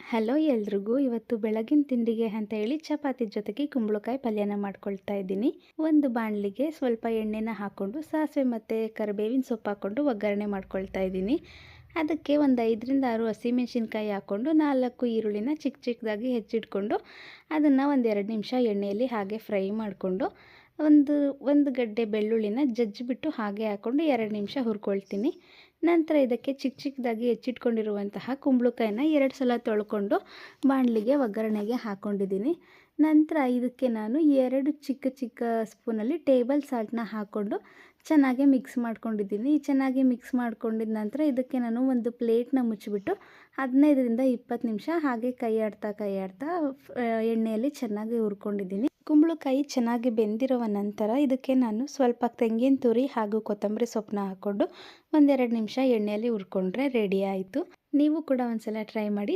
Hello ಎಲ್ರಿಗೂ. ಇವತ್ತು ಬೆಳಗಿನ ತಿಂಡಿಗೆ ಅಂತ ಹೇಳಿ ಚಪಾತಿ ಜೊತೆಗೆ ಕುಂಬಳಕಾಯಿ ಪಲ್ಯನ ಮಾಡ್ಕೊಳ್ತಾ ಇದ್ದೀನಿ. ಒಂದು ಬಾಣಲಿಗೆ ಸ್ವಲ್ಪ ಎಣ್ಣೆನ ಹಾಕ್ಕೊಂಡು ಸಾಸಿವೆ ಮತ್ತು ಕರಿಬೇವಿನ ಸೊಪ್ಪು ಹಾಕ್ಕೊಂಡು ಒಗ್ಗರಣೆ ಮಾಡ್ಕೊಳ್ತಾ ಇದ್ದೀನಿ. ಅದಕ್ಕೆ ಒಂದು 5ರಿಂದ 6 ಹಸಿಮೆಣಸಿನ್ಕಾಯಿ ಹಾಕ್ಕೊಂಡು 4 ಈರುಳ್ಳಿನ ಚಿಕ್ಕ ಚಿಕ್ಕದಾಗಿ ಹೆಚ್ಚಿಟ್ಕೊಂಡು ಅದನ್ನು ಒಂದು 2 ನಿಮಿಷ ಎಣ್ಣೆಯಲ್ಲಿ ಹಾಗೆ ಫ್ರೈ ಮಾಡಿಕೊಂಡು ಒಂದು ಗಡ್ಡೆ ಬೆಳ್ಳುಳ್ಳಿನ ಜಜ್ಜಿಬಿಟ್ಟು ಹಾಗೆ ಹಾಕ್ಕೊಂಡು 2 ನಿಮಿಷ ಹುರ್ಕೊಳ್ತೀನಿ. ನಂತರ ಇದಕ್ಕೆ ಚಿಕ್ಕ ಚಿಕ್ಕದಾಗಿ ಹೆಚ್ಚಿಟ್ಕೊಂಡಿರುವಂತಹ ಕುಂಬಳಕಾಯಿನ 2 ಸಲ ತೊಳ್ಕೊಂಡು ಬಾಣಲಿಗೆ ಒಗ್ಗರಣೆಗೆ ಹಾಕ್ಕೊಂಡಿದ್ದೀನಿ. ನಂತರ ಇದಕ್ಕೆ ನಾನು 2 ಚಿಕ್ಕ ಚಿಕ್ಕ ಸ್ಪೂನಲ್ಲಿ ಟೇಬಲ್ ಸಾಲ್ಟನ್ನ ಹಾಕ್ಕೊಂಡು ಚೆನ್ನಾಗಿ ಮಿಕ್ಸ್ ಮಾಡ್ಕೊಂಡಿದ್ದೀನಿ. ಚೆನ್ನಾಗಿ ಮಿಕ್ಸ್ ಮಾಡ್ಕೊಂಡಿದ ನಂತರ ಇದಕ್ಕೆ ನಾನು ಒಂದು ಪ್ಲೇಟ್ನ ಮುಚ್ಚಿಬಿಟ್ಟು 15ರಿಂದ 20 ನಿಮಿಷ ಹಾಗೆ ಕೈ ಆಡ್ತಾ ಎಣ್ಣೆಯಲ್ಲಿ ಚೆನ್ನಾಗಿ ಹುರ್ಕೊಂಡಿದ್ದೀನಿ. ಕುಂಬಳಕಾಯಿ ಚೆನ್ನಾಗಿ ಬೆಂದಿರುವ ನಂತರ ಇದಕ್ಕೆ ನಾನು ಸ್ವಲ್ಪ ತೆಂಗಿನ ತುರಿ ಹಾಗೂ ಕೊತ್ತಂಬರಿ ಸೊಪ್ಪನ್ನ ಹಾಕ್ಕೊಂಡು 1-2 ನಿಮಿಷ ಎಣ್ಣೆಯಲ್ಲಿ ಹುರ್ಕೊಂಡ್ರೆ ರೆಡಿ ಆಯಿತು. ನೀವು ಕೂಡ ಒಂದ್ಸಲ ಟ್ರೈ ಮಾಡಿ.